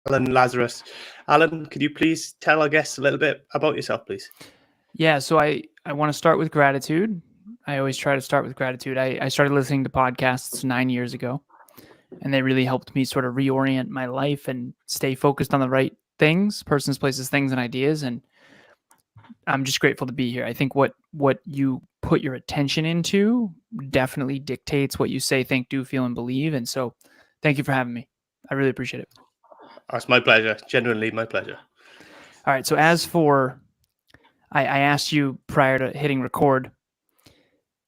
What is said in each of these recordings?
Alan Lazarus. Alan, could you please tell our guests a little bit about yourself, please? Yeah, so I want to start with gratitude. I always try to start with gratitude. I started listening to podcasts 9 years ago, and they really helped me sort of reorient my life and stay focused on the right things, persons, places, things, and ideas. And I'm just grateful to be here. I think what you put your attention into definitely dictates what you say, think, do, feel, and believe. And so thank you for having me. I really appreciate it. It's my pleasure. Genuinely my pleasure. All right. So as for, I asked you prior to hitting record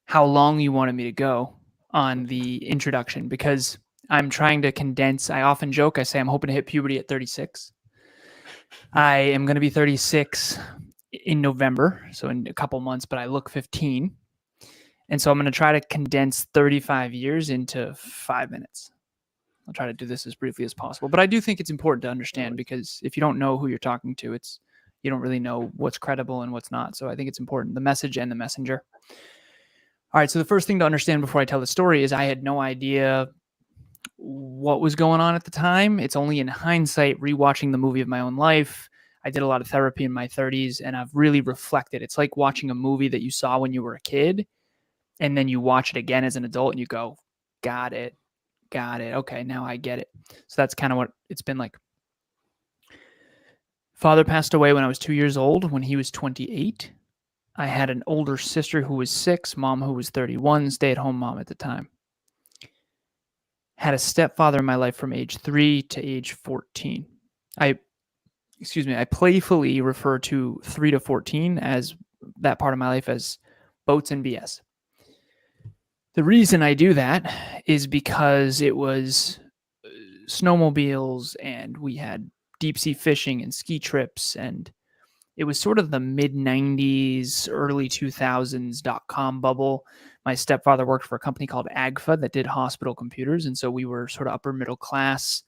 how long you wanted me to go on the introduction, because I'm trying to condense. I often joke, I say I'm hoping to hit puberty at 36. I am going to be 36 in November, so in a couple months, but I look 15. And so I'm going to try to condense 35 years into 5 minutes. I'll try to do this as briefly as possible. But I do think it's important to understand, because if you don't know who you're talking to, you don't really know what's credible and what's not. So I think it's important, the message and the messenger. All right, so the first thing to understand before I tell the story is I had no idea what was going on at the time. It's only in hindsight, rewatching the movie of my own life. I did a lot of therapy in my 30s, and I've really reflected. It's like watching a movie that you saw when you were a kid, and then you watch it again as an adult, and you go, got it. Okay, now I get it. So that's kind of what it's been like. Father passed away when I was 2 years old, when he was 28. I had an older sister who was 6, mom who was 31, stay-at-home mom at the time. Had a stepfather in my life from age 3 to age 14. I playfully refer to 3 to 14 as that part of my life as boats and BS. The reason I do that is because it was snowmobiles, and we had deep sea fishing and ski trips, and it was sort of the mid-90s, early 2000s .com bubble. My stepfather worked for a company called AGFA that did hospital computers, and so we were sort of upper middle class.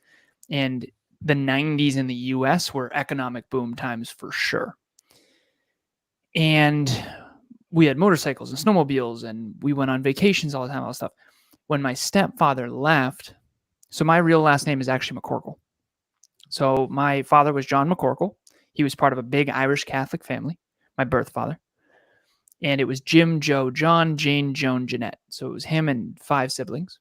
And the 90s in the US were economic boom times for sure. And we had motorcycles and snowmobiles, and we went on vacations all the time, all that stuff. When my stepfather left, so my real last name is actually McCorkle. So my father was John McCorkle. He was part of a big Irish Catholic family, my birth father. And it was Jim, Joe, John, Jane, Joan, Jeanette. So it was him and 5 siblings.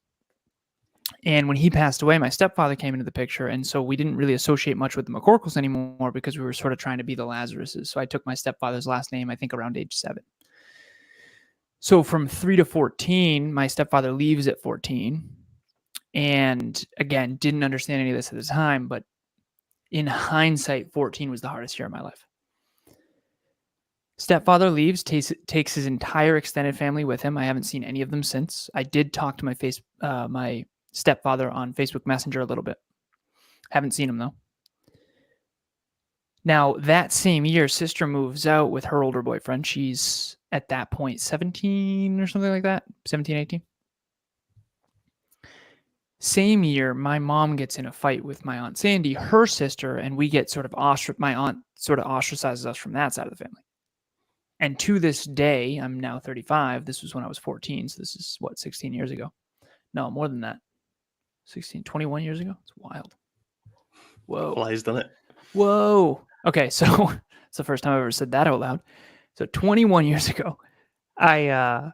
And when he passed away, my stepfather came into the picture. And so we didn't really associate much with the McCorkles anymore, because we were sort of trying to be the Lazaruses. So I took my stepfather's last name, I think around age 7. So from 3 to 14, my stepfather leaves at 14. And again, didn't understand any of this at the time, but in hindsight, 14 was the hardest year of my life. Stepfather leaves, takes his entire extended family with him. I haven't seen any of them since. I did talk to my stepfather on Facebook Messenger a little bit. Haven't seen him though. Now, that same year, sister moves out with her older boyfriend. She's at that point 17 or something like that, 17, 18. Same year, my mom gets in a fight with my Aunt Sandy, her sister, and we get my aunt sort of ostracizes us from that side of the family. And to this day, I'm now 35. This was when I was 14. So this is 16 years ago? No, more than that. 21 years ago? It's wild. Whoa. Flies, done it. Whoa. Okay, so it's the first time I've ever said that out loud. So 21 years ago, I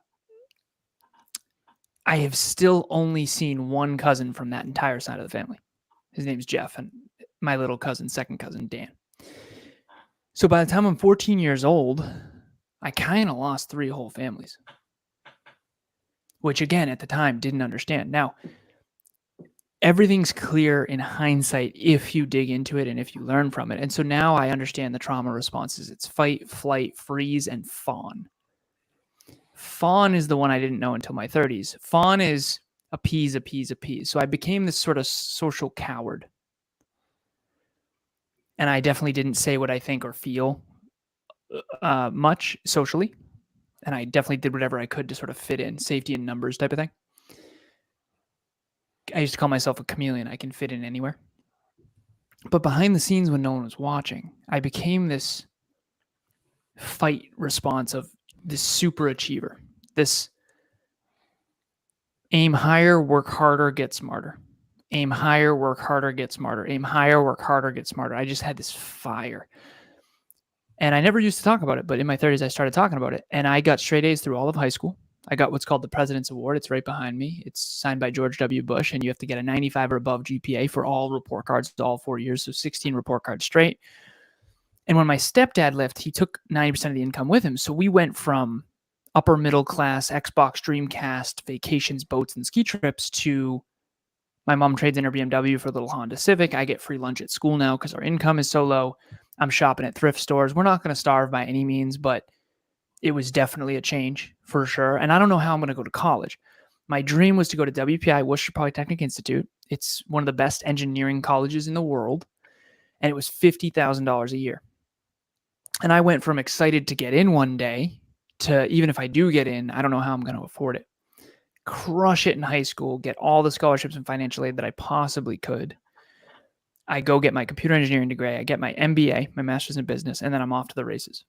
have still only seen one cousin from that entire side of the family. His name's Jeff, and my little cousin, second cousin, Dan. So by the time I'm 14 years old, I kind of lost 3 whole families, which again, at the time, didn't understand. Now, everything's clear in hindsight if you dig into it and if you learn from it. And so now I understand the trauma responses. It's fight, flight, freeze, and fawn. Fawn is the one I didn't know until my 30s. Fawn is appease. So I became this sort of social coward. And I definitely didn't say what I think or feel much socially. And I definitely did whatever I could to sort of fit in, safety in numbers type of thing. I used to call myself a chameleon. I can fit in anywhere. But behind the scenes, when no one was watching, I became this fight response of this super achiever, this aim higher, work harder, get smarter. aim higher, work harder, get smarter, aim higher, work harder, get smarter. I just had this fire. And I never used to talk about it, but in my 30s, I started talking about it. And I got straight A's through all of high school. I got what's called the President's Award. It's right behind me. It's signed by George W. Bush, and you have to get a 95 or above GPA for all report cards, all 4 years, so 16 report cards straight. And when my stepdad left, he took 90% of the income with him. So we went from upper middle class, Xbox, Dreamcast, vacations, boats, and ski trips to my mom trades in her BMW for a little Honda Civic. I get free lunch at school now because our income is so low. I'm shopping at thrift stores. We're not going to starve by any means, but it was definitely a change for sure. And I don't know how I'm going to go to college. My dream was to go to WPI, Worcester Polytechnic Institute. It's one of the best engineering colleges in the world. And it was $50,000 a year. And I went from excited to get in one day to, even if I do get in, I don't know how I'm going to afford it. Crush it in high school, get all the scholarships and financial aid that I possibly could. I go get my computer engineering degree. I get my MBA, my master's in business, and then I'm off to the races.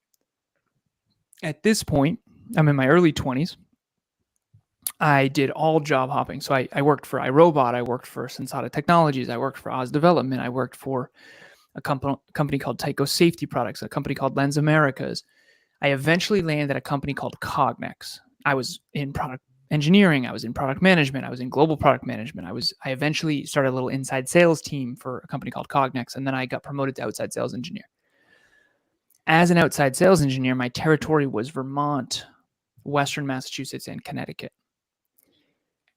At this point, I'm in my early 20s. I did all job hopping. So I worked for iRobot. I worked for Sensata Technologies. I worked for Oz Development. I worked for a company called Tyco Safety Products, a company called Lens Americas. I eventually landed at a company called Cognex. I was in product engineering. I was in product management. I was in global product management. I eventually started a little inside sales team for a company called Cognex, and then I got promoted to outside sales engineer. As an outside sales engineer, my territory was Vermont, Western Massachusetts, and Connecticut.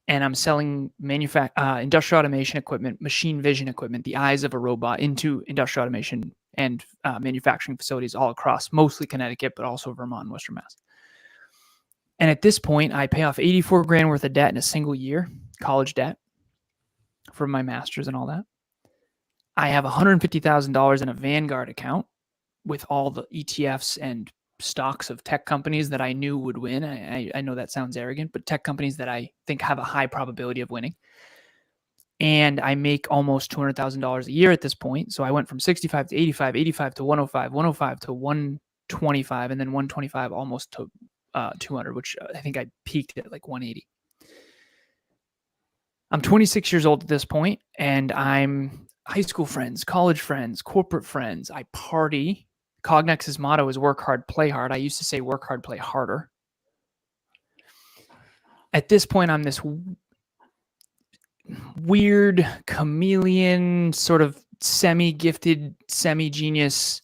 And I'm selling industrial automation equipment, machine vision equipment, the eyes of a robot into industrial automation and manufacturing facilities all across, mostly Connecticut, but also Vermont and Western Mass. And at this point, I pay off 84 grand worth of debt in a single year, college debt for my master's and all that. I have $150,000 in a Vanguard account with all the ETFs and stocks of tech companies that I knew would win. I know that sounds arrogant, but tech companies that I think have a high probability of winning. And I make almost $200,000 a year at this point. So I went from 65 to 85, 85 to 105, 105 to 125, and then 125 almost to 200, which I think I peaked at like 180. I'm 26 years old at this point, and I'm high school friends, college friends, corporate friends. I party. Cognex's motto is work hard, play hard. I used to say work hard, play harder. At this point, I'm this weird chameleon, sort of semi-gifted, semi-genius,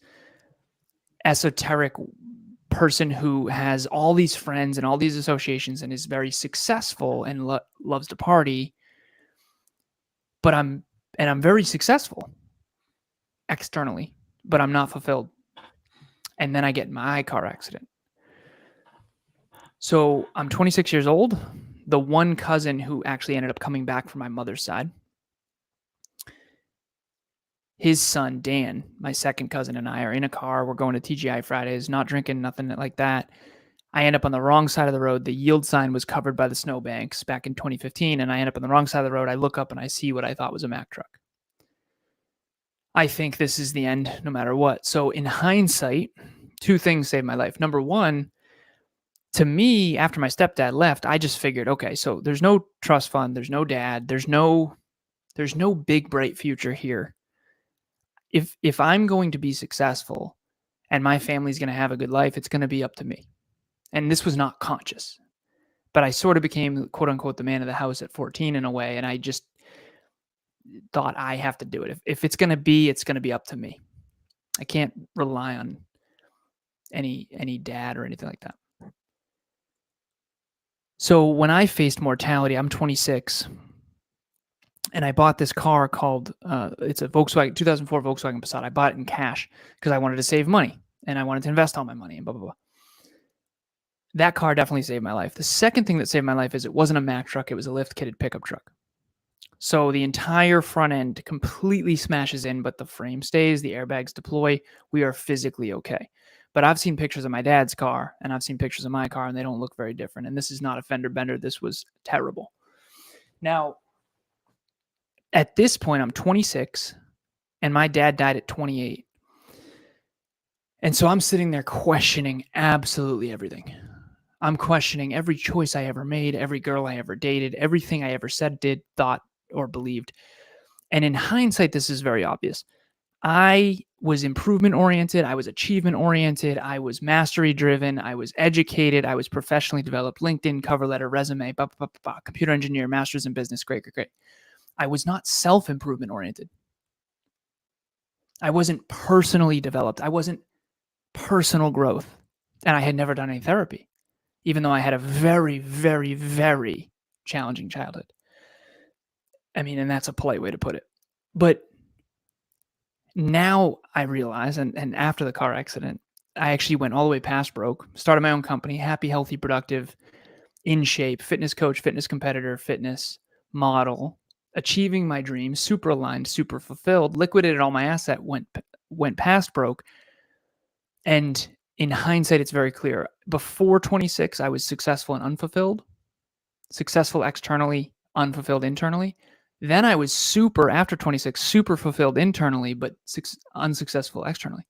esoteric person who has all these friends and all these associations and is very successful and loves to party. But I'm very successful externally, but I'm not fulfilled. And then I get in my car accident. So I'm 26 years old. The one cousin who actually ended up coming back from my mother's side, his son, Dan, my second cousin, and I are in a car. We're going to TGI Fridays, not drinking, nothing like that. I end up on the wrong side of the road. The yield sign was covered by the snowbanks back in 2015, and I end up on the wrong side of the road. I look up and I see what I thought was a Mack truck. I think this is the end no matter what. So in hindsight, two things saved my life. Number one, to me, after my stepdad left, I just figured, okay, so there's no trust fund, there's no dad, there's no big bright future here. If I'm going to be successful and my family's going to have a good life, it's going to be up to me. And this was not conscious, but I sort of became, quote unquote, the man of the house at 14 in a way. And I just thought I have to do it. If it's going to be, it's going to be up to me. I can't rely on any dad or anything like that. So when I faced mortality, I'm 26, and I bought this car called, it's a Volkswagen, 2004 Volkswagen Passat. I bought it in cash because I wanted to save money, and I wanted to invest all my money, and blah, blah, blah. That car definitely saved my life. The second thing that saved my life is it wasn't a Mack truck. It was a lift-kitted pickup truck. So the entire front end completely smashes in, but the frame stays, the airbags deploy. We are physically okay. But I've seen pictures of my dad's car, and I've seen pictures of my car, and they don't look very different. And this is not a fender bender. This was terrible. Now, at this point, I'm 26, and my dad died at 28. And so I'm sitting there questioning absolutely everything. I'm questioning every choice I ever made, every girl I ever dated, everything I ever said, did, thought, or believed. And in hindsight, this is very obvious. I was improvement oriented. I was achievement oriented. I was mastery driven. I was educated. I was professionally developed. LinkedIn, cover letter, resume, computer engineer, master's in business. Great. I was not self-improvement oriented. I wasn't personally developed. I wasn't personal growth. And I had never done any therapy, even though I had a very, very, very challenging childhood. I mean, and that's a polite way to put it. But now I realize, and after the car accident, I actually went all the way past broke, started my own company, happy, healthy, productive, in shape, fitness coach, fitness competitor, fitness model, achieving my dreams, super aligned, super fulfilled, liquidated all my asset, went past broke. And in hindsight, it's very clear. Before 26, I was successful and unfulfilled, successful externally, unfulfilled internally. Then I was after 26, super fulfilled internally, but unsuccessful externally.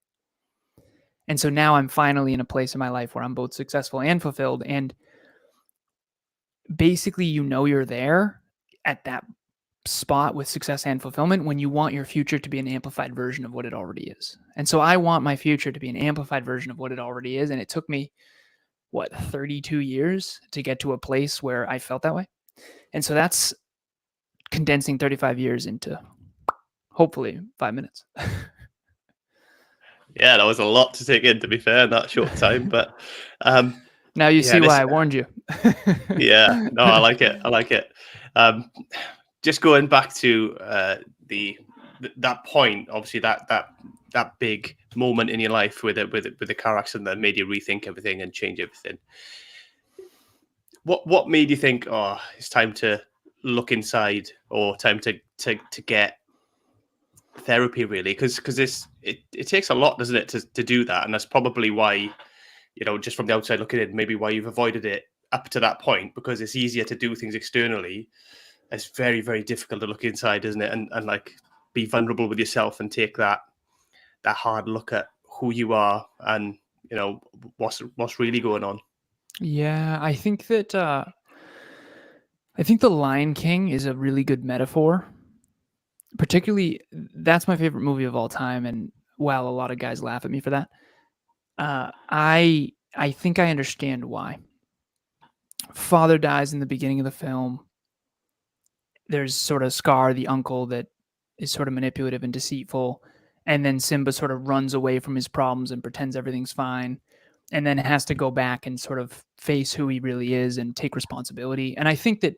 And so now I'm finally in a place in my life where I'm both successful and fulfilled. And basically, you're there at that spot with success and fulfillment when you want your future to be an amplified version of what it already is. And so I want my future to be an amplified version of what it already is. And it took me, 32 years to get to a place where I felt that way. And so that's condensing 35 years into hopefully 5 minutes. Yeah, that was a lot to take in, to be fair, in that short time. But now you see why I warned you. Yeah, no, I like it. Just going back to that point, obviously that big moment in your life with the car accident that made you rethink everything and change everything. What made you think, oh, it's time to look inside, or time to get therapy, really? Because it takes a lot, doesn't it, to do that? And that's probably why, just from the outside looking in, maybe why you've avoided it up to that point, because it's easier to do things externally. It's very, very difficult to look inside, isn't it? And like be vulnerable with yourself and take that hard look at who you are and what's really going on. Yeah, I think that The Lion King is a really good metaphor. Particularly, that's my favorite movie of all time, and while a lot of guys laugh at me for that, I think I understand why. Father dies in the beginning of the film. There's sort of Scar, the uncle, that is sort of manipulative and deceitful, and then Simba sort of runs away from his problems and pretends everything's fine, and then has to go back and sort of face who he really is and take responsibility. And I think that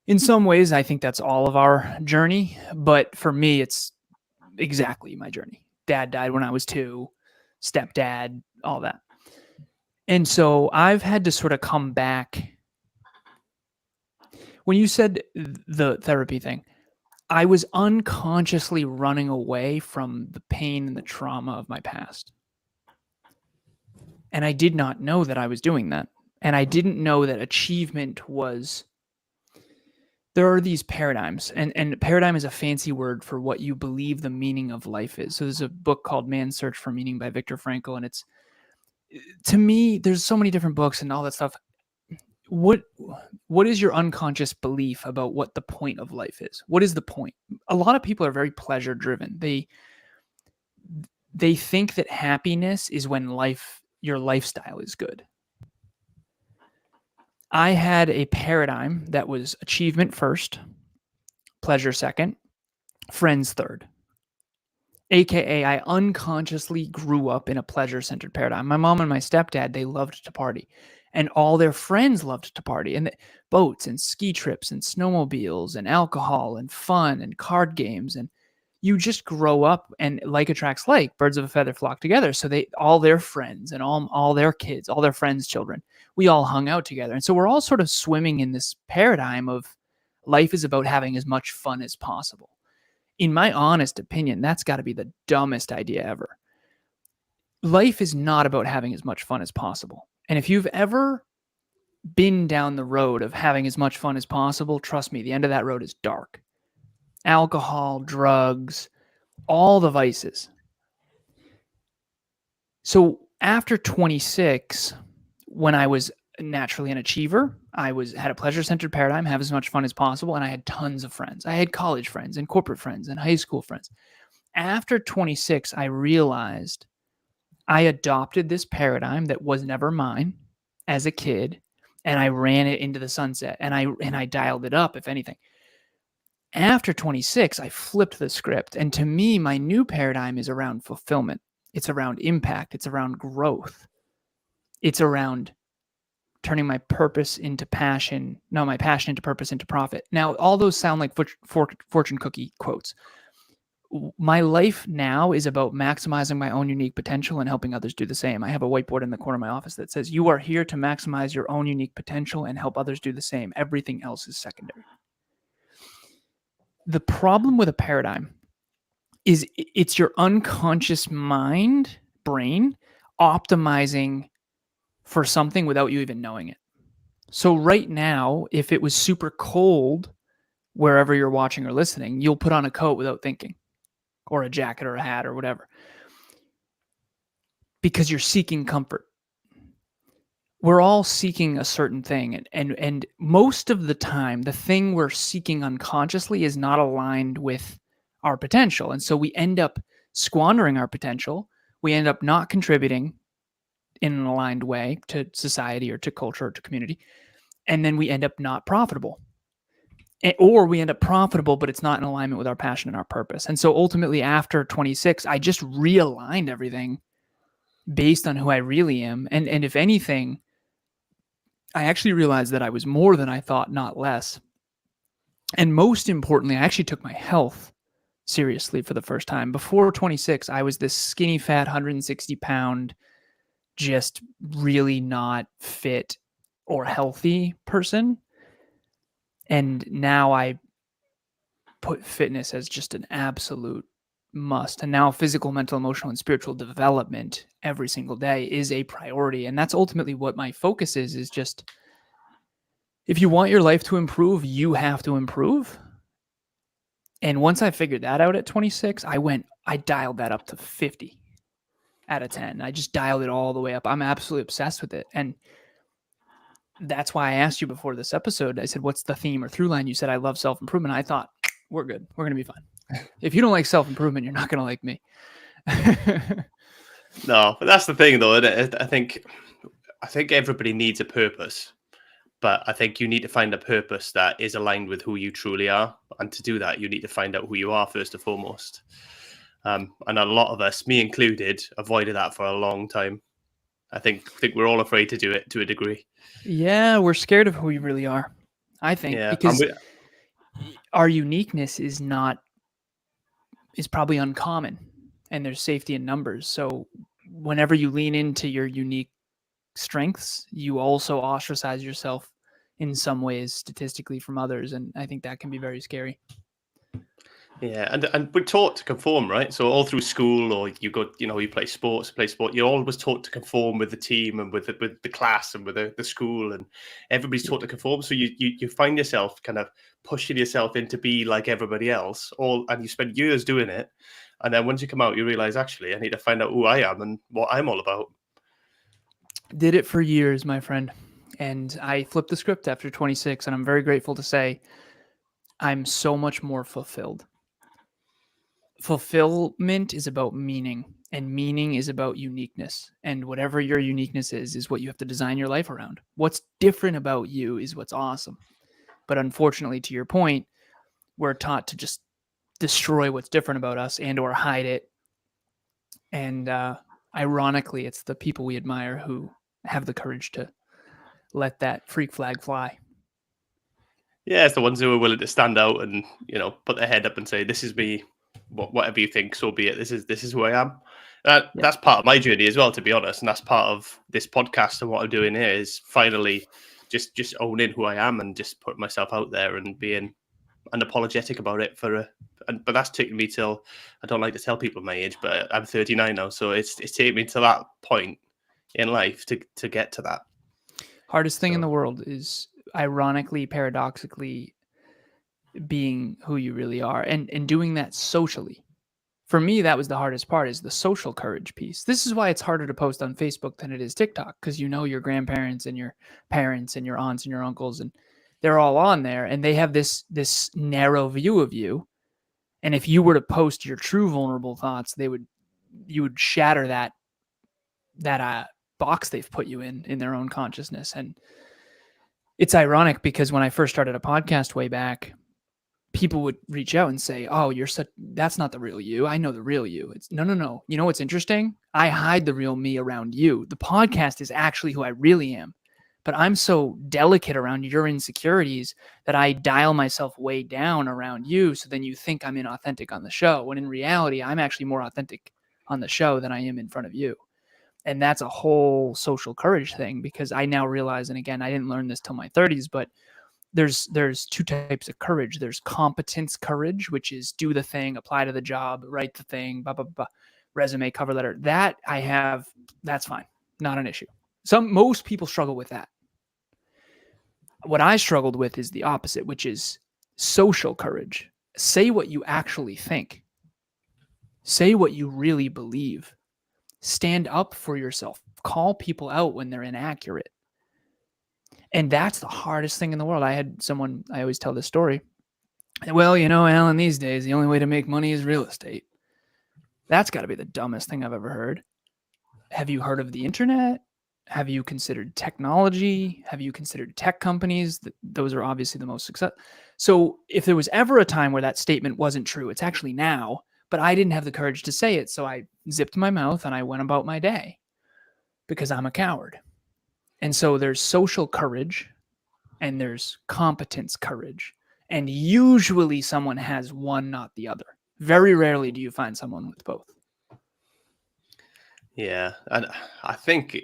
in some ways, I think that's all of our journey. But for me, it's exactly my journey. Dad died when I was 2, stepdad, all that. And so I've had to sort of come back. When you said the therapy thing, I was unconsciously running away from the pain and the trauma of my past. And I did not know that I was doing that. And I didn't know that achievement was... There are these paradigms, and paradigm is a fancy word for what you believe the meaning of life is. So there's a book called Man's Search for Meaning by Viktor Frankl, and it's, to me, there's so many different books and all that stuff. What is your unconscious belief about what the point of life is? What is the point? A lot of people are very pleasure driven. They think that happiness is when your lifestyle is good. I had a paradigm that was achievement first, pleasure second, friends third. AKA, I unconsciously grew up in a pleasure-centered paradigm. My mom and my stepdad, they loved to party. And all their friends loved to party. And boats and ski trips and snowmobiles and alcohol and fun and card games. And you just grow up, and like attracts like, birds of a feather flock together. So all their friends and all their kids, all their friends' children, we all hung out together. And so we're all sort of swimming in this paradigm of life is about having as much fun as possible. In my honest opinion, that's got to be the dumbest idea ever. Life is not about having as much fun as possible. And if you've ever been down the road of having as much fun as possible, trust me, the end of that road is dark. Alcohol, drugs, all the vices. So after 26, when I was naturally an achiever, I had a pleasure-centered paradigm, have as much fun as possible, and I had tons of friends. I had college friends and corporate friends and high school friends. After 26, I realized I adopted this paradigm that was never mine as a kid, and I ran it into the sunset, and I dialed it up, if anything. After 26, I flipped the script, and to me, my new paradigm is around fulfillment. It's around impact. It's around growth. It's around turning my purpose into passion. No, my passion into purpose into profit. Now, all those sound like fortune cookie quotes. My life now is about maximizing my own unique potential and helping others do the same. I have a whiteboard in the corner of my office that says, "You are here to maximize your own unique potential and help others do the same. Everything else is secondary." The problem with a paradigm is it's your unconscious brain, optimizing for something without you even knowing it. So right now, if it was super cold wherever you're watching or listening, you'll put on a coat without thinking, or a jacket or a hat or whatever, because you're seeking comfort. We're all seeking a certain thing, and most of the time, the thing we're seeking unconsciously is not aligned with our potential, and so we end up squandering our potential. We end up not contributing in an aligned way to society or to culture or to community, and then we end up not profitable. Or we end up profitable, but it's not in alignment with our passion and our purpose. And so ultimately, after 26, I just realigned everything based on who I really am. And if anything, I actually realized that I was more than I thought, not less. And most importantly, I actually took my health seriously for the first time. Before 26, I was this skinny, fat, 160-pound, just really not fit or healthy person. And now I put fitness as just an absolute must. And now physical, mental, emotional, and spiritual development every single day is a priority. And that's ultimately what my focus is just, if you want your life to improve, you have to improve. And once I figured that out at 26, I dialed that up to 50 out of 10. I just dialed it all the way up. I'm absolutely obsessed with it. And that's why I asked you before this episode, I said, what's the theme or through line? You said, I love self-improvement. I thought, we're good. We're going to be fine. If you don't like self-improvement, you're not going to like me. No, but that's the thing, though. I think everybody needs a purpose, but I think you need to find a purpose that is aligned with who you truly are. And to do that, you need to find out who you are first and foremost. And a lot of us, me included, avoided that for a long time. I think we're all afraid to do it to a degree. Yeah, we're scared of who we really are, I think, because our uniqueness is probably uncommon, and there's safety in numbers. So whenever you lean into your unique strengths, you also ostracize yourself in some ways statistically from others. And I think that can be very scary. Yeah, and we're taught to conform, right? So all through school, or you play sport, you're always taught to conform with the team and with the class and with the school, and everybody's taught to conform. So you find yourself kind of pushing yourself into be like everybody else, and you spend years doing it, and then once you come out, you realize, actually, I need to find out who I am and what I'm all about. Did it for years, my friend, and I flipped the script after 26, and I'm very grateful to say I'm so much more fulfilled. Fulfillment is about meaning, and meaning is about uniqueness. And whatever your uniqueness is what you have to design your life around. What's different about you is what's awesome. But unfortunately, to your point, we're taught to just destroy what's different about us and or hide it. And ironically, it's the people we admire who have the courage to let that freak flag fly. Yeah, it's the ones who are willing to stand out and put their head up and say, "This is me. Whatever you think, so be it. This is who I am." That's part of my journey as well, to be honest, and that's part of this podcast. And what I'm doing here is finally just owning who I am and just putting myself out there and being unapologetic about it. But that's taken me till, I don't like to tell people my age, but I'm 39 now, so it's taken me to that point in life to get to that. Hardest thing in the world is, ironically, paradoxically, being who you really are, and doing that socially. for me, that was the hardest part, is the social courage piece. This is why it's harder to post on Facebook than it is TikTok, because you know your grandparents and your parents and your aunts and your uncles, and they're all on there, and they have this narrow view of you. And if you were to post your true vulnerable thoughts, you would shatter that box they've put you in their own consciousness. And it's ironic because when I first started a podcast way back, people would reach out and say, "Oh, that's not the real you. I know the real you." It's no. You know what's interesting? I hide the real me around you. The podcast is actually who I really am. But I'm so delicate around your insecurities that I dial myself way down around you. So then you think I'm inauthentic on the show. When in reality, I'm actually more authentic on the show than I am in front of you. And that's a whole social courage thing, because I now realize, and again, I didn't learn this till my 30s, but there's two types of courage. There's competence courage, which is do the thing, apply to the job, write the thing, blah, blah, blah, resume, cover letter. That I have, that's fine. Not an issue. Most people struggle with that. What I struggled with is the opposite, which is social courage. Say what you actually think. Say what you really believe. Stand up for yourself. Call people out when they're inaccurate. And that's the hardest thing in the world. I had someone, I always tell this story. Well, you know, Alan, these days, the only way to make money is real estate. That's got to be the dumbest thing I've ever heard. Have you heard of the internet? Have you considered technology? Have you considered tech companies? Those are obviously the most successful. So if there was ever a time where that statement wasn't true, it's actually now, but I didn't have the courage to say it. So I zipped my mouth and I went about my day because I'm a coward. And so there's social courage and there's competence courage. And usually someone has one, not the other. Very rarely do you find someone with both. Yeah. And I think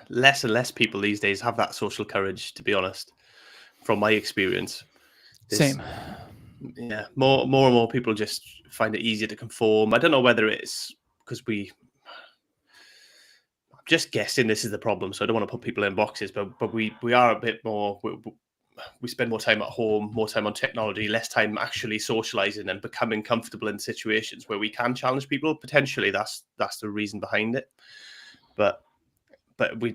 less and less people these days have that social courage, to be honest, from my experience. Same. Yeah. More and more people just find it easier to conform. I don't know whether it's because I'm just guessing this is the problem, so I don't want to put people in boxes, but we are a bit more, we spend more time at home, more time on technology, less time actually socializing and becoming comfortable in situations where we can challenge people. Potentially that's the reason behind it. But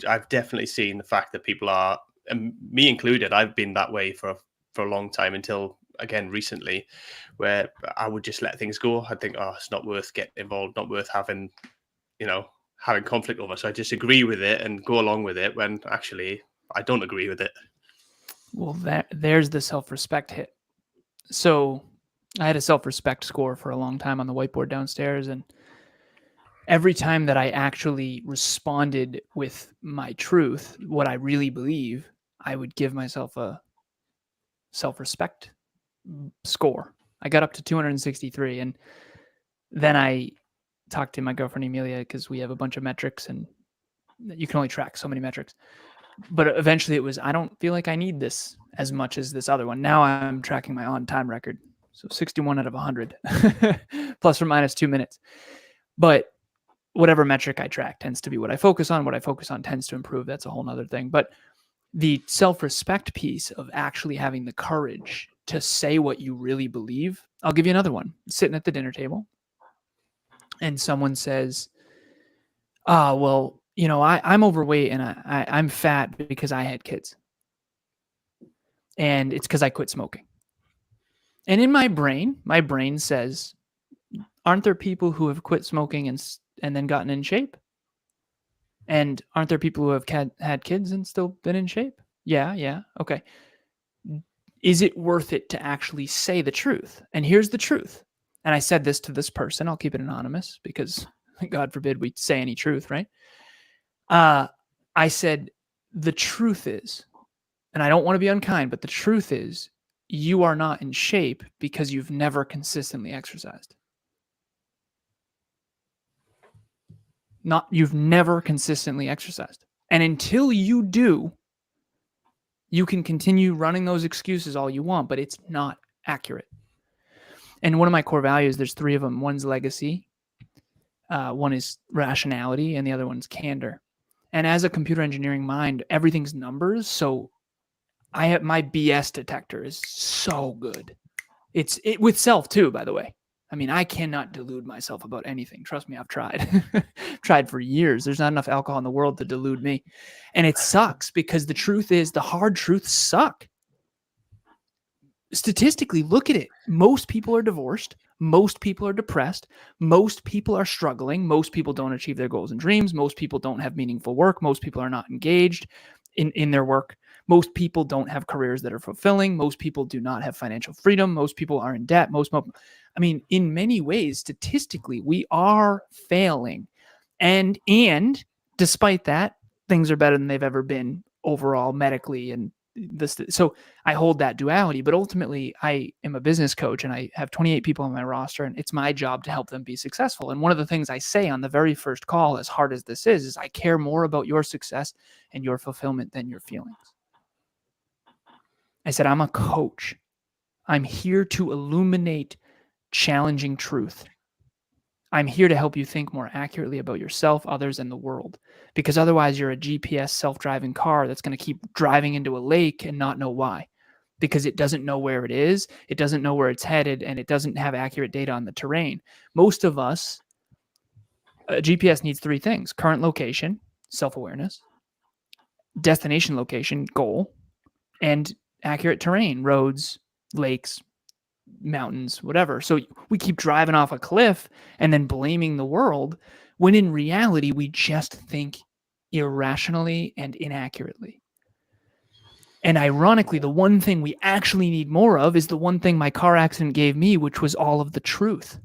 I've definitely seen the fact that people are, and me included, I've been that way for a long time until, again, recently, where I would just let things go. I'd think, oh, it's not worth getting involved, not worth having conflict over. So I just agree with it and go along with it when actually I don't agree with it. Well, there's the self-respect hit. So I had a self-respect score for a long time on the whiteboard downstairs, and every time that I actually responded with my truth, what I really believe, I would give myself a self-respect score. I got up to 263, and then I talked to my girlfriend Emilia, because we have a bunch of metrics and you can only track so many metrics. But eventually it was, I don't feel like I need this as much as this other one. Now I'm tracking my on-time record. So 61 out of 100, plus or minus 2 minutes. But whatever metric I track tends to be what I focus on. What I focus on tends to improve. That's a whole nother thing. But the self-respect piece of actually having the courage to say what you really believe. I'll give you another one. Sitting at the dinner table and someone says, well, you know, I'm overweight and I'm fat because I had kids. And it's because I quit smoking. And in my brain says, aren't there people who have quit smoking and then gotten in shape? And aren't there people who have had kids and still been in shape? Yeah. Okay. Is it worth it to actually say the truth? And here's the truth. And I said this to this person. I'll keep it anonymous because God forbid we say any truth, right? I said, the truth is, and I don't want to be unkind, but the truth is, you are not in shape because you've never consistently exercised. You've never consistently exercised. And until you do, you can continue running those excuses all you want, but it's not accurate. And one of my core values, there's 3 of them. One's legacy, one is rationality, and the other one's candor. And as a computer engineering mind, everything's numbers. So my BS detector is so good. It's with self too, by the way. I mean, I cannot delude myself about anything. Trust me, I've tried. Tried for years. There's not enough alcohol in the world to delude me. And it sucks because the truth is the hard truths suck. Statistically, look at it. Most people are divorced. Most people are depressed. Most people are struggling. Most people don't achieve their goals and dreams. Most people don't have meaningful work. Most people are not engaged in their work. Most people don't have careers that are fulfilling. Most people do not have financial freedom. Most people are in debt. I mean, in many ways, statistically, we are failing. And despite that, things are better than they've ever been overall medically. And so I hold that duality, but ultimately I am a business coach and I have 28 people on my roster, and it's my job to help them be successful. And one of the things I say on the very first call, as hard as this is I care more about your success and your fulfillment than your feelings. I said, I'm a coach. I'm here to illuminate challenging truth. I'm here to help you think more accurately about yourself, others, and the world. Because otherwise you're a GPS self-driving car that's going to keep driving into a lake and not know why. Because it doesn't know where it is, it doesn't know where it's headed, and it doesn't have accurate data on the terrain. Most of us, a GPS needs 3 things: current location, self-awareness, destination location, goal, and accurate terrain, roads, lakes, mountains, whatever. So we keep driving off a cliff and then blaming the world, when in reality, we just think irrationally and inaccurately. And ironically, the one thing we actually need more of is the one thing my car accident gave me, which was all of the truth.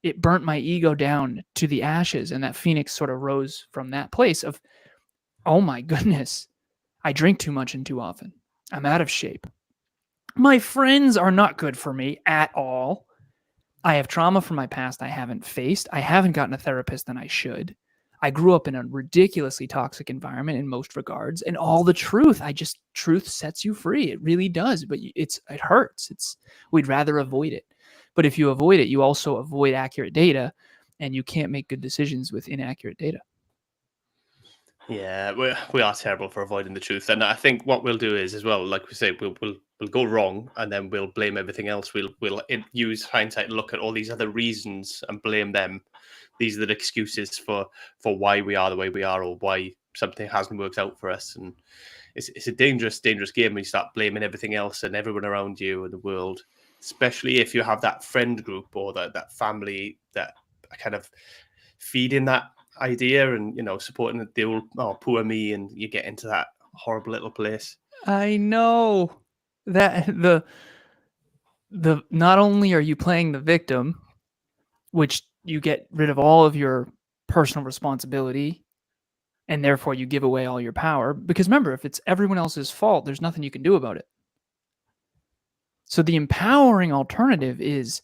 It burnt my ego down to the ashes, and that phoenix sort of rose from that place of, oh my goodness, I drink too much and too often. I'm out of shape. My friends are not good for me at all. I have trauma from my past I haven't faced. I haven't gotten a therapist than I should. I grew up in a ridiculously toxic environment in most regards, and all the truth, truth sets you free. It really does, but it hurts. We'd rather avoid it. But if you avoid it, you also avoid accurate data, and you can't make good decisions with inaccurate data. Yeah, we are terrible for avoiding the truth, and I think what we'll do is, as well, like we say, we'll go wrong, and then we'll blame everything else. We'll use hindsight and look at all these other reasons and blame them. These are the excuses for why we are the way we are, or why something hasn't worked out for us. And it's a dangerous game when you start blaming everything else and everyone around you and the world, especially if you have that friend group or that family that are kind of feeding that idea and, supporting the old, oh, poor me, and you get into that horrible little place. I know that the not only are you playing the victim, which you get rid of all of your personal responsibility, and therefore you give away all your power, because remember, if it's everyone else's fault, there's nothing you can do about it. So the empowering alternative is,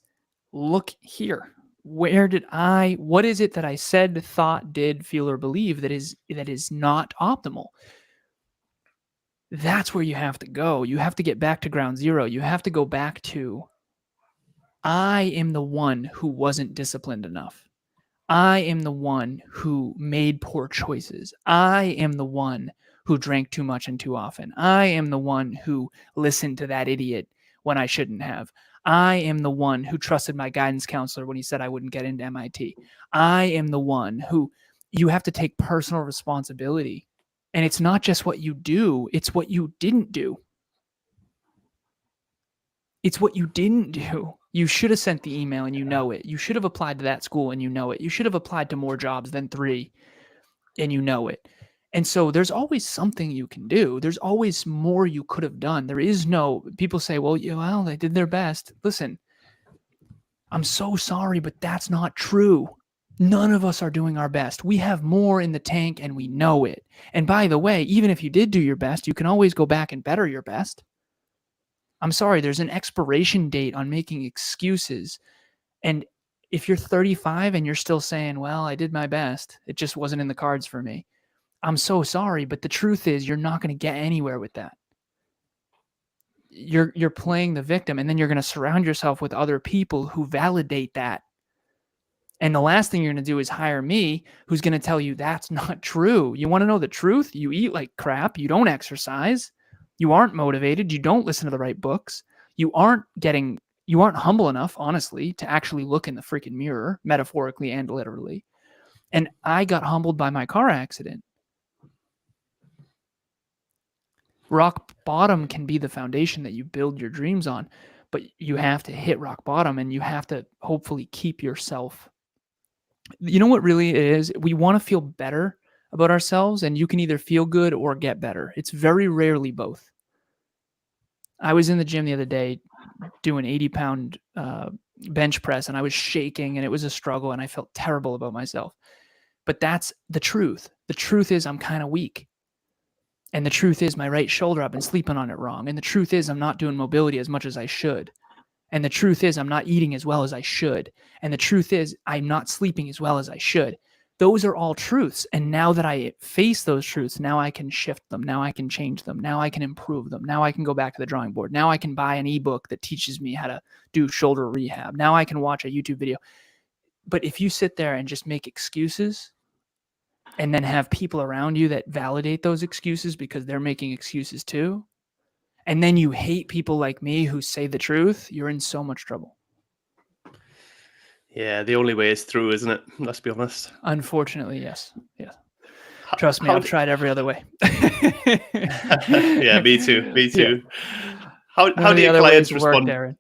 look here. What is it that I said, thought, did, feel, or believe that is not optimal? That's where you have to go. You have to get back to ground zero. You have to go back to, I am the one who wasn't disciplined enough. I am the one who made poor choices. I am the one who drank too much and too often. I am the one who listened to that idiot when I shouldn't have. I am the one who trusted my guidance counselor when he said I wouldn't get into MIT. I am the one who, you have to take personal responsibility. And it's not just what you do, it's what you didn't do. It's what you didn't do. You should have sent the email and you know it. You should have applied to that school and you know it. You should have applied to more jobs than 3 and you know it. And so there's always something you can do. There's always more you could have done. There is no, people say, well, they did their best. Listen, I'm so sorry, but that's not true. None of us are doing our best. We have more in the tank and we know it. And by the way, even if you did do your best, you can always go back and better your best. I'm sorry, there's an expiration date on making excuses. And if you're 35 and you're still saying, well, I did my best, it just wasn't in the cards for me, I'm so sorry, but the truth is you're not going to get anywhere with that. You're playing the victim, and then you're going to surround yourself with other people who validate that. And the last thing you're going to do is hire me, who's going to tell you that's not true. You want to know the truth? You eat like crap. You don't exercise. You aren't motivated. You don't listen to the right books. You aren't getting you aren't humble enough, honestly, to actually look in the freaking mirror, metaphorically and literally. And I got humbled by my car accident. Rock bottom can be the foundation that you build your dreams on, but you have to hit rock bottom and you have to hopefully keep yourself. You know what really it is? We want to feel better about ourselves, and you can either feel good or get better. It's very rarely both. I was in the gym the other day doing 80-pound bench press, and I was shaking, and it was a struggle, and I felt terrible about myself. But that's the truth. The truth is I'm kind of weak. And the truth is my right shoulder, I've been sleeping on it wrong. And the truth is I'm not doing mobility as much as I should. And the truth is I'm not eating as well as I should. And the truth is I'm not sleeping as well as I should. Those are all truths. And now that I face those truths, now I can shift them. Now I can change them. Now I can improve them. Now I can go back to the drawing board. Now I can buy an ebook that teaches me how to do shoulder rehab. Now I can watch a YouTube video. But if you sit there and just make excuses and then have people around you that validate those excuses because they're making excuses too, and then you hate people like me who say the truth, you're in so much trouble. Yeah, the only way is through, isn't it? Let's be honest. Unfortunately, yes. Yeah. Trust me, I've tried every other way. Yeah, me too. Me too. Yeah. How do your clients respond? Darren?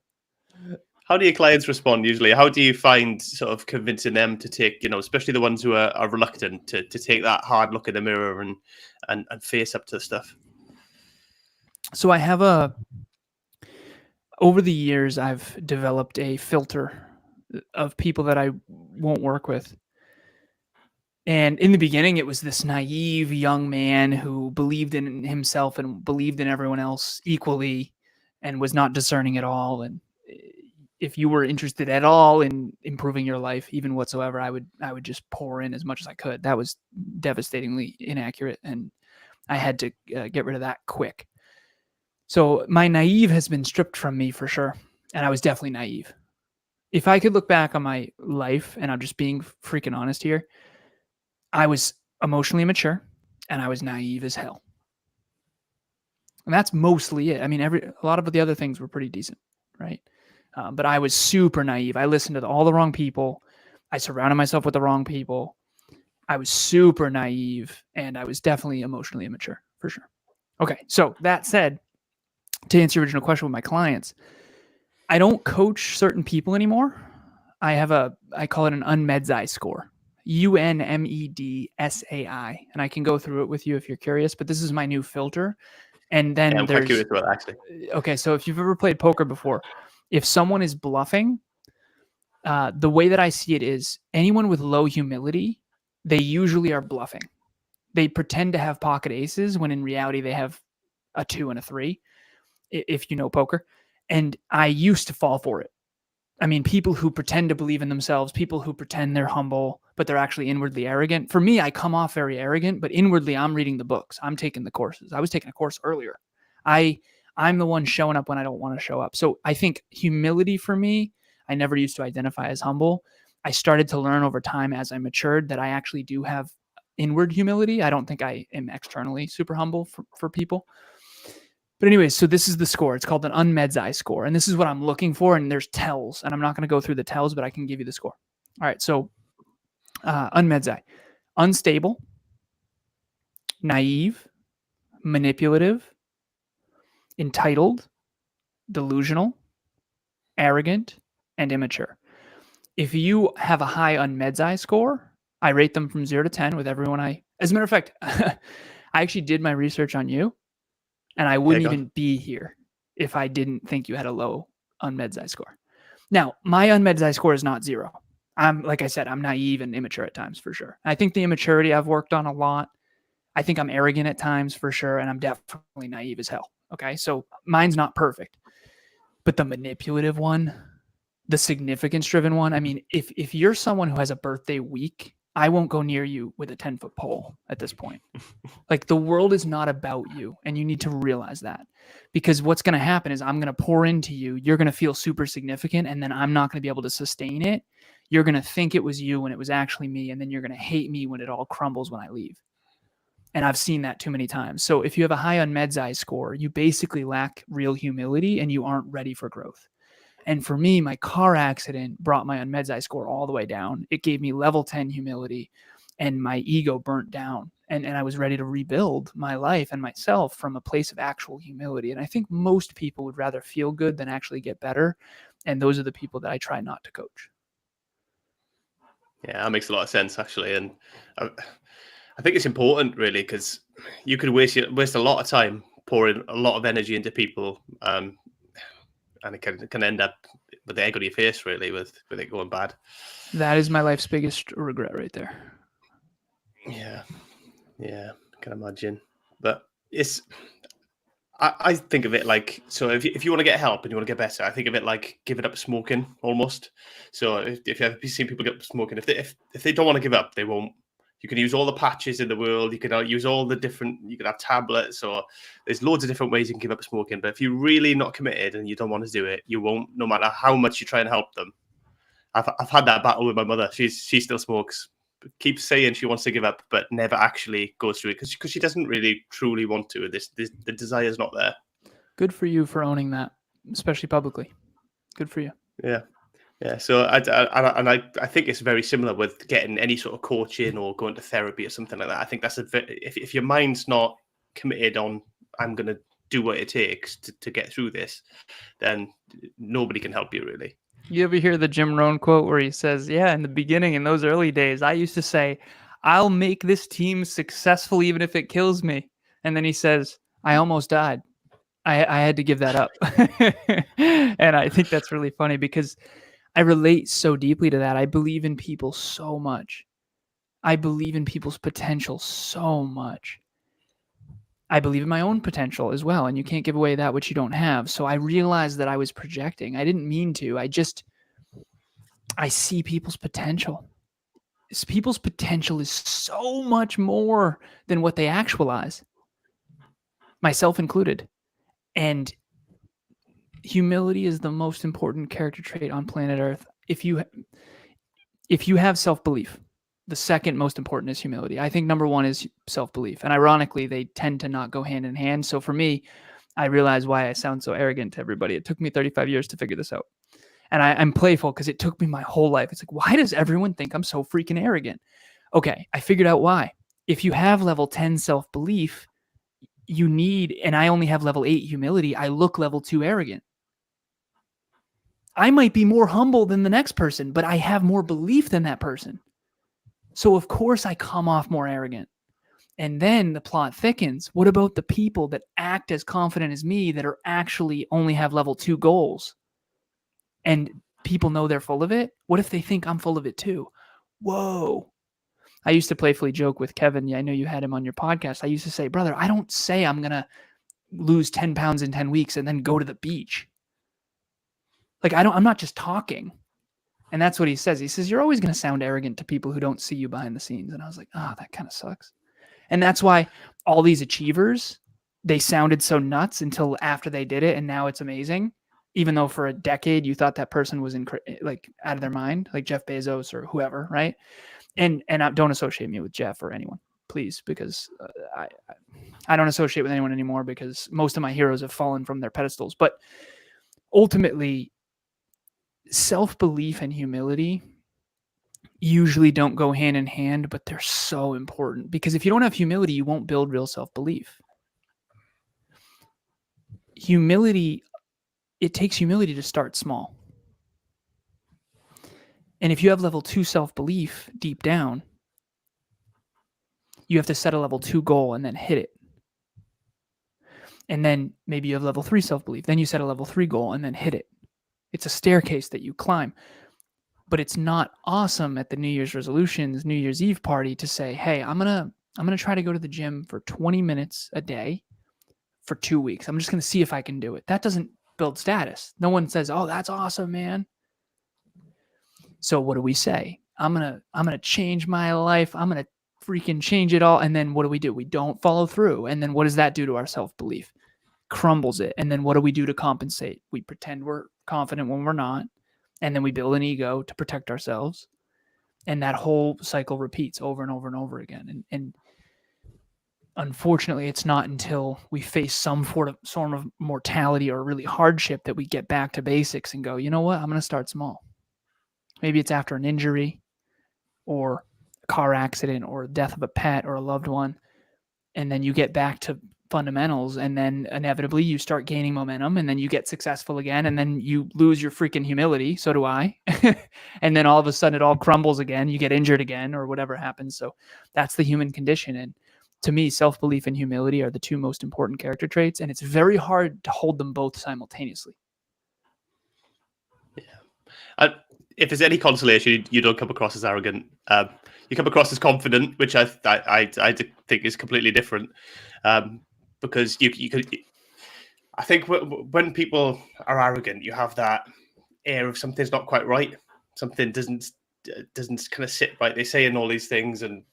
How do your clients respond usually? How do you find sort of convincing them to take, especially the ones who are reluctant to take that hard look in the mirror and face up to stuff? So I have over the years, I've developed a filter of people that I won't work with. And in the beginning, it was this naive young man who believed in himself and believed in everyone else equally and was not discerning at all. And if you were interested at all in improving your life, even whatsoever, I would just pour in as much as I could. That was devastatingly inaccurate, and I had to get rid of that quick. So my naive has been stripped from me for sure, and I was definitely naive. If I could look back on my life, and I'm just being freaking honest here, I was emotionally immature, and I was naive as hell. And that's mostly it. I mean, a lot of the other things were pretty decent, right? But I was super naive. I listened to all the wrong people. I surrounded myself with the wrong people. I was super naive, and I was definitely emotionally immature, for sure. Okay, so that said, to answer your original question with my clients, I don't coach certain people anymore. I call it an UNMEDSAI score, UNMEDSAI, and I can go through it with you if you're curious, but this is my new filter. And then I'm quite curious about that, actually. Okay, so if you've ever played poker before, if someone is bluffing, the way that I see it is anyone with low humility, they usually are bluffing. They pretend to have pocket aces when in reality they have a 2 and a 3, if you know poker. And I used to fall for it. I mean, people who pretend to believe in themselves, people who pretend they're humble, but they're actually inwardly arrogant. For me, I come off very arrogant, but inwardly I'm reading the books. I'm taking the courses. I was taking a course earlier. I'm the one showing up when I don't want to show up. So I think humility for me, I never used to identify as humble. I started to learn over time as I matured that I actually do have inward humility. I don't think I am externally super humble for people. But anyways, so this is the score. It's called an UNMEDSAI score. And this is what I'm looking for. And there's tells. And I'm not going to go through the tells, but I can give you the score. All right. So UNMEDSAI: unstable, naive, manipulative, entitled, delusional, arrogant, and immature. If you have a high UNMEDSAI score, I rate them from 0 to 10 with everyone as a matter of fact, I actually did my research on you. And I wouldn't even be here if I didn't think you had a low UNMEDSAI score. Now, my UNMEDSAI score is not 0. Like I said, I'm naive and immature at times for sure. I think the immaturity I've worked on a lot. I think I'm arrogant at times for sure. And I'm definitely naive as hell. Okay. So mine's not perfect. But the manipulative one, the significance driven one, I mean, if you're someone who has a birthday week, I won't go near you with a 10-foot pole at this point. Like, the world is not about you, and you need to realize that. Because what's going to happen is I'm going to pour into you. You're going to feel super significant, and then I'm not going to be able to sustain it. You're going to think it was you when it was actually me, and then you're going to hate me when it all crumbles when I leave. And I've seen that too many times. So if you have a high UNMEDSAI score, you basically lack real humility, and you aren't ready for growth. And for me, my car accident brought my unmeds score all the way down. It gave me level 10 humility, and my ego burnt down. And I was ready to rebuild my life and myself from a place of actual humility. And I think most people would rather feel good than actually get better. And those are the people that I try not to coach. Yeah, that makes a lot of sense, actually. And I think it's important, really, because you could waste a lot of time pouring a lot of energy into people, and it can end up with the egg on your face, really, with it going bad. That is my life's biggest regret right there. Yeah, I can imagine. But I think of it like, so if you want to get help and you want to get better, I think of it like giving up smoking almost. So if you ever seen people get up smoking, if they don't want to give up, they won't. You can use all the patches in the world. You can use all the different. You can have tablets, or there's loads of different ways you can give up smoking. But if you're really not committed and you don't want to do it, you won't. No matter how much you try and help them. I've had that battle with my mother. She still smokes. Keeps saying she wants to give up, but never actually goes through it because she doesn't really truly want to. The desire's not there. Good for you for owning that, especially publicly. Good for you. Yeah. So I think it's very similar with getting any sort of coaching or going to therapy or something like that. I think that's if your mind's not committed on I'm going to do what it takes to get through this, then nobody can help you really. You ever hear the Jim Rohn quote where he says, yeah, in the beginning, in those early days, I used to say, I'll make this team successful even if it kills me. And then he says, I almost died. I had to give that up. And I think that's really funny because I relate so deeply to that. I believe in people so much. I believe in people's potential so much. I believe in my own potential as well. And you can't give away that which you don't have. So I realized that I was projecting. I didn't mean to. I see people's potential. People's potential is so much more than what they actualize, myself included. And humility is the most important character trait on planet Earth. If you have self-belief, the second most important is humility. I think number one is self-belief. And ironically, they tend to not go hand in hand. So for me, I realize why I sound so arrogant to everybody. It took me 35 years to figure this out. And I'm playful because it took me my whole life. It's like, why does everyone think I'm so freaking arrogant? Okay, I figured out why. If you have level 10 self-belief, you need, and I only have level 8 humility, I look level 2 arrogant. I might be more humble than the next person, but I have more belief than that person. So of course I come off more arrogant. And then the plot thickens. What about the people that act as confident as me that are actually only have level 2 goals? And people know they're full of it? What if they think I'm full of it too? Whoa. I used to playfully joke with Kevin. Yeah, I know you had him on your podcast. I used to say, brother, I don't say I'm going to lose 10 pounds in 10 weeks and then go to the beach. Like, I'm not just talking. And that's what he says. He says, you're always going to sound arrogant to people who don't see you behind the scenes. And I was like, oh, that kind of sucks. And that's why all these achievers, they sounded so nuts until after they did it. And now it's amazing. Even though for a decade you thought that person was like out of their mind, like Jeff Bezos or whoever, right? And don't associate me with Jeff or anyone, please, because I don't associate with anyone anymore because most of my heroes have fallen from their pedestals. But ultimately, self-belief and humility usually don't go hand in hand, but they're so important because if you don't have humility, you won't build real self-belief. Humility, it takes humility to start small. And if you have level 2 self-belief deep down, you have to set a level 2 goal and then hit it. And then maybe you have level 3 self-belief. Then you set a level 3 goal and then hit it. It's a staircase that you climb. But it's not awesome at the New Year's resolutions, New Year's Eve party to say, hey, I'm gonna try to go to the gym for 20 minutes a day for 2 weeks. I'm just gonna see if I can do it. That doesn't build status. No one says, oh, that's awesome, man. So what do we say? I'm gonna change my life. I'm gonna freaking change it all. And then what do? We don't follow through. And then what does that do to our self-belief? Crumbles it. And then what do we do to compensate? We pretend we're confident when we're not. And then we build an ego to protect ourselves. And that whole cycle repeats over and over and over again. And unfortunately, it's not until we face some sort of mortality or really hardship that we get back to basics and go, you know what, I'm going to start small. Maybe it's after an injury or a car accident or death of a pet or a loved one. And then you get back to fundamentals, and then inevitably you start gaining momentum, and then you get successful again, and then you lose your freaking humility. So do I. And then all of a sudden it all crumbles again. You get injured again or whatever happens. So that's the human condition. And to me, self-belief and humility are the two most important character traits, and it's very hard to hold them both simultaneously. Yeah. If there's any consolation, you don't come across as arrogant. You come across as confident, which I think is completely different. Because you could, I think when people are arrogant, you have that air of something's not quite right. Something doesn't kind of sit right. They say in all these things, and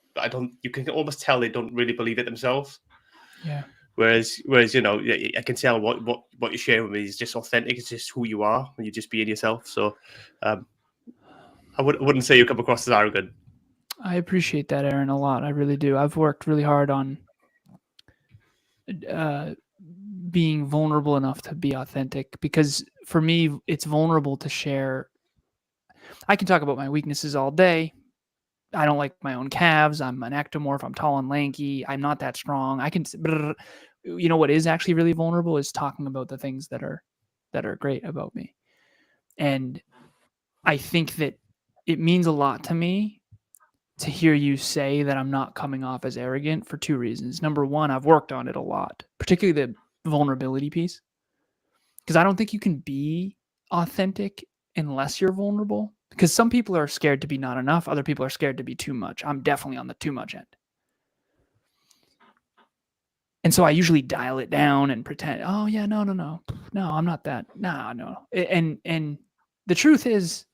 you can almost tell they don't really believe it themselves. Yeah. Whereas I can tell what you share with me is just authentic. It's just who you are when you're just being yourself. So I wouldn't say you come across as arrogant. I appreciate that, Aaron, a lot. I really do. I've worked really hard on being vulnerable enough to be authentic, because for me, it's vulnerable to share. I can talk about my weaknesses all day. I don't like my own calves. I'm an ectomorph. I'm tall and lanky. I'm not that strong. You know what is actually really vulnerable is talking about the things that are great about me. And I think that it means a lot to me to hear you say that I'm not coming off as arrogant for two reasons. Number one, I've worked on it a lot, particularly the vulnerability piece, because I don't think you can be authentic unless you're vulnerable, because some people are scared to be not enough. Other people are scared to be too much. I'm definitely on the too much end. And so I usually dial it down and pretend, oh yeah, no, I'm not that. No. And the truth is,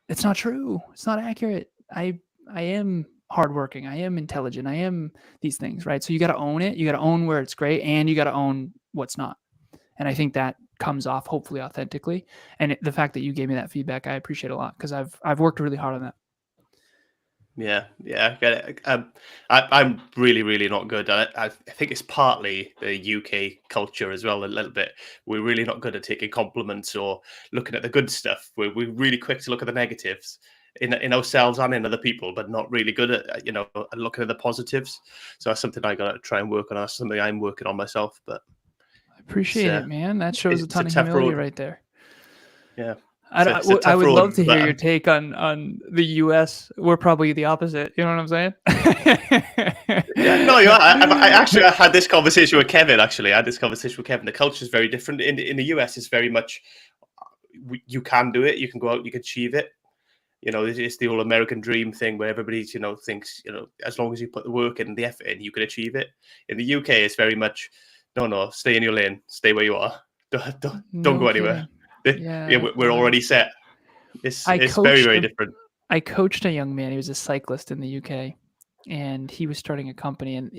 it's not true. It's not accurate. I am hardworking. I am intelligent. I am these things, right? So you got to own it. You got to own where it's great, and you got to own what's not. And I think that comes off hopefully authentically. And the fact that you gave me that feedback, I appreciate a lot, because I've worked really hard on that. Yeah, get it. I'm really, really not good at it. I think it's partly the UK culture as well, a little bit. We're really not good at taking compliments or looking at the good stuff. We're really quick to look at the negatives in ourselves and in other people, but not really good at looking at the positives. So that's something I got to try and work on. That's something I'm working on myself. But I appreciate it, man. That shows a ton of humility right there. Yeah. I would love to hear your take on the U.S. We're probably the opposite. You know what I'm saying? Yeah, no, I actually had this conversation with Kevin. Actually, I had this conversation with Kevin. The culture is very different. In the US, it's very much you can do it. You can go out. You can achieve it. It's the old American dream thing where everybody thinks as long as you put the work in and the effort in, you can achieve it. In the UK, it's very much no, stay in your lane, stay where you are. Don't go anywhere. Yeah, we're already set. It's very, very different. I coached a young man. He was a cyclist in the UK, and he was starting a company. And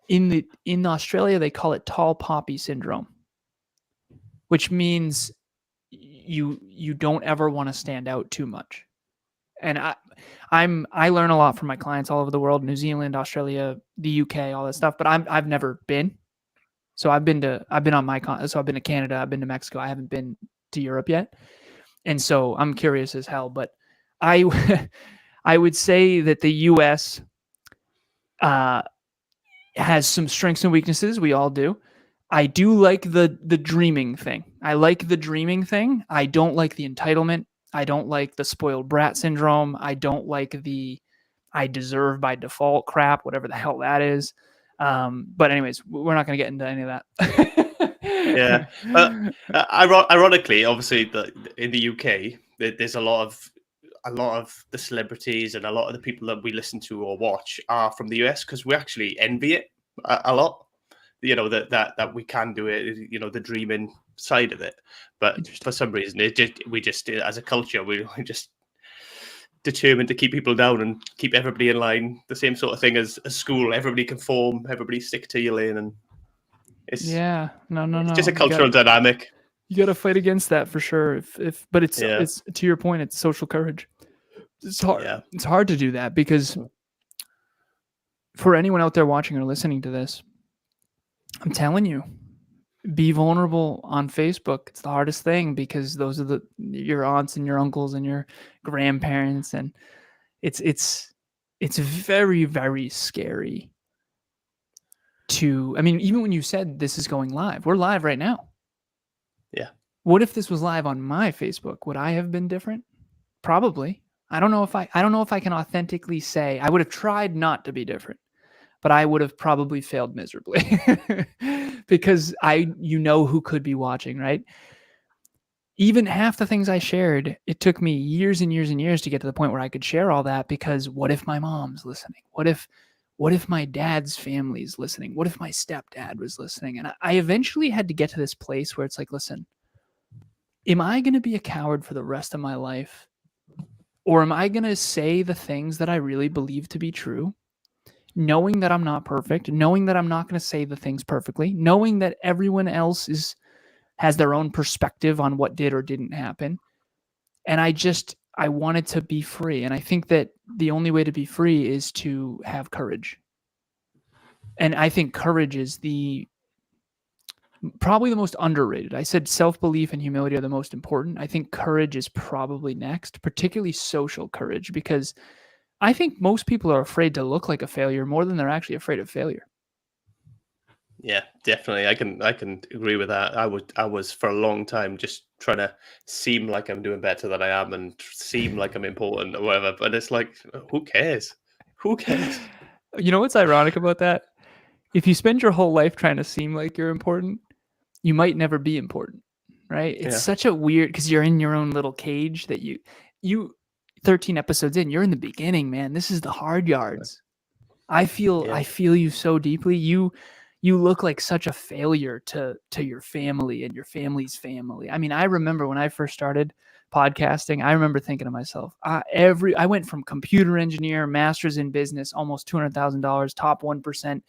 in Australia, they call it tall poppy syndrome, which means you don't ever want to stand out too much. And I learn a lot from my clients all over the world: New Zealand, Australia, the UK, all that stuff. But I've never been. So I've been to Canada, I've been to Mexico. I haven't been to Europe yet. And so I'm curious as hell, but I would say that the US has some strengths and weaknesses. We all do. I do like the dreaming thing. I like the dreaming thing. I don't like the entitlement. I don't like the spoiled brat syndrome. I don't like the I deserve by default crap, whatever the hell that is. But anyways, we're not going to get into any of that. Yeah. Ironically, obviously, in the UK, there's a lot of the celebrities and a lot of the people that we listen to or watch are from the US, because we actually envy it a lot. That we can do it. The dreaming side of it, but for some reason, we just as a culture we just determined to keep people down and keep everybody in line. The same sort of thing as a school. Everybody conform. Everybody stick to your lane, and it's no. It's just a cultural dynamic. You got to fight against that for sure. But it's to your point. It's social courage. It's hard. Yeah. It's hard to do that because for anyone out there watching or listening to this, I'm telling you, be vulnerable on Facebook. It's the hardest thing because those are your aunts and your uncles and your grandparents, and it's very, very scary to, I mean, even when you said this is going live, we're live right now. Yeah. What if this was live on my Facebook? Would I have been different? Probably. I don't know if I can authentically say I would have tried not to be different, but I would have probably failed miserably because you know who could be watching, right? Even half the things I shared, it took me years and years and years to get to the point where I could share all that, because what if my mom's listening? What if my dad's family's listening? What if my stepdad was listening? And I eventually had to get to this place where it's like, listen, am I going to be a coward for the rest of my life? Or am I going to say the things that I really believe to be true, knowing that I'm not perfect, knowing that I'm not going to say the things perfectly, knowing that everyone else has their own perspective on what did or didn't happen. And I wanted to be free. And I think that the only way to be free is to have courage. And I think courage is probably the most underrated. I said self-belief and humility are the most important. I think courage is probably next, particularly social courage, because I think most people are afraid to look like a failure more than they're actually afraid of failure. Yeah, definitely. I can agree with that. I was for a long time just trying to seem like I'm doing better than I am and seem like I'm important or whatever. But it's like, who cares? Who cares? You know what's ironic about that? If you spend your whole life trying to seem like you're important, you might never be important, right? It's such a weird, because you're in your own little cage that you 13 episodes in, you're in the beginning, man. This is the hard yards. I feel you so deeply. You look like such a failure to your family and your family's family. I mean, I remember when I first started podcasting, I remember thinking to myself, I went from computer engineer, master's in business, almost $200,000, top 1%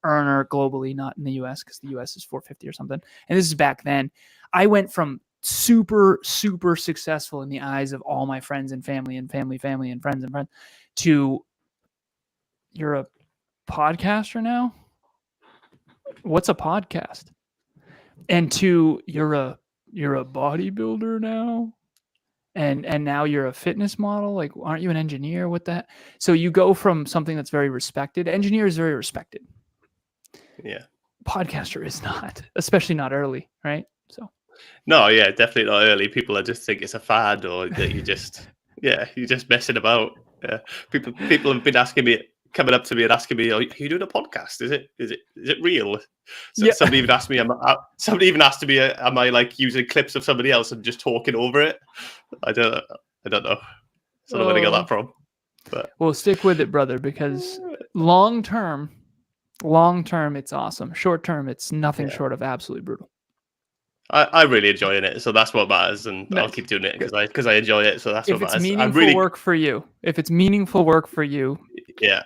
earner globally, not in the US, because the US is 450 or something. And this is back then. I went from super, super successful in the eyes of all my friends and family and family and friends to, you're a podcaster now? What's a podcast? And to, you're a bodybuilder now? And now you're a fitness model? Like, aren't you an engineer? What that? So you go from something that's very respected. Engineer is very respected. Yeah. Podcaster is not, especially not early, right? So. No, yeah, definitely not early. People just think it's a fad, or that you're just messing about. Yeah. People have been coming up to me and asking me, "Are you doing a podcast? Is it real?" So somebody even asked me, am I like using clips of somebody else and just talking over it? I don't know. I don't know where they got that from. But well, stick with it, brother, because long term, it's awesome. Short term, it's nothing short of absolutely brutal. I'm really enjoying it, so that's what matters, and Nice. I'll keep doing it because I enjoy it. So that's if what matters. If it's meaningful work for you, yeah,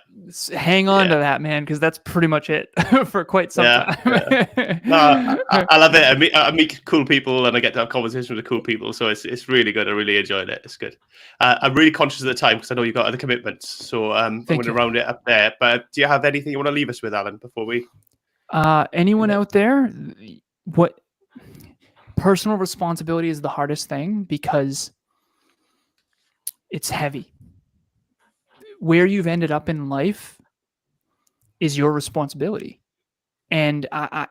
hang on to that, man, because that's pretty much it for quite some time. No, I love it. I meet cool people, and I get to have conversations with cool people, so it's really good. I really enjoyed it. It's good. I'm really conscious of the time because I know you've got other commitments, so I'm going to round it up there. But do you have anything you want to leave us with, Alan, before we? Anyone out there? What? Personal responsibility is the hardest thing because it's heavy. Where you've ended up in life is your responsibility. And I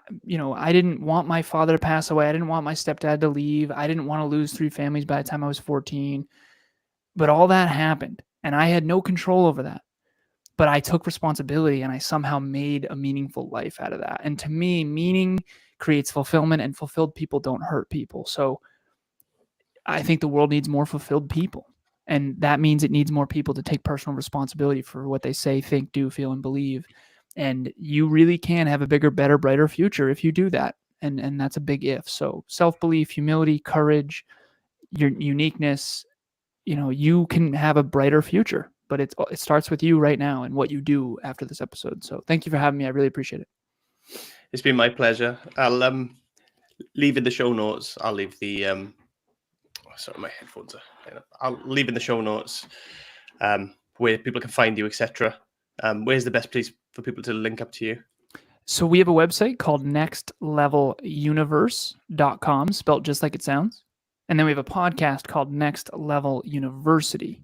didn't want my father to pass away. I didn't want my stepdad to leave. I didn't want to lose 3 families by the time I was 14. But all that happened, and I had no control over that. But I took responsibility, and I somehow made a meaningful life out of that. And to me, meaning creates fulfillment, and fulfilled people don't hurt people. So I think the world needs more fulfilled people. And that means it needs more people to take personal responsibility for what they say, think, do, feel, and believe. And you really can have a bigger, better, brighter future if you do that. And that's a big if. So self-belief, humility, courage, your uniqueness, you can have a brighter future. But it starts with you right now and what you do after this episode. So thank you for having me. I really appreciate it. It's been my pleasure. I'll leave in the show notes. I'll leave the sorry, my headphones are. I'll leave in the show notes where people can find you, etc. Where's the best place for people to link up to you? So we have a website called nextleveluniverse.com, spelled just like it sounds. And then we have a podcast called Next Level University,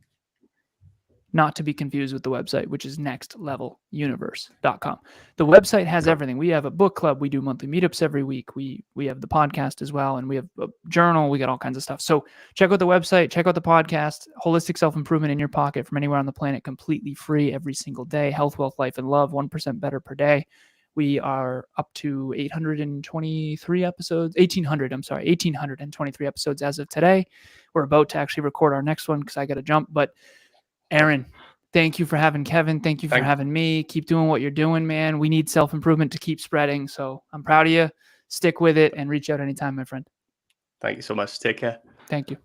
not to be confused with the website, which is nextleveluniverse.com. The website has everything. We have a book club. We do monthly meetups every week. We have the podcast as well, and we have a journal. We got all kinds of stuff. So check out the website, check out the podcast. Holistic self-improvement in your pocket from anywhere on the planet, completely free every single day. Health, wealth, life, and love, 1% better per day. We are up to 823 episodes, 1,823 episodes as of today. We're about to actually record our next one because I got to jump. But Aaron, thank you for having Kevin. Thank you for having me. Keep doing what you're doing, man. We need self-improvement to keep spreading. So I'm proud of you. Stick with it and reach out anytime, my friend. Thank you so much. Take care. Thank you.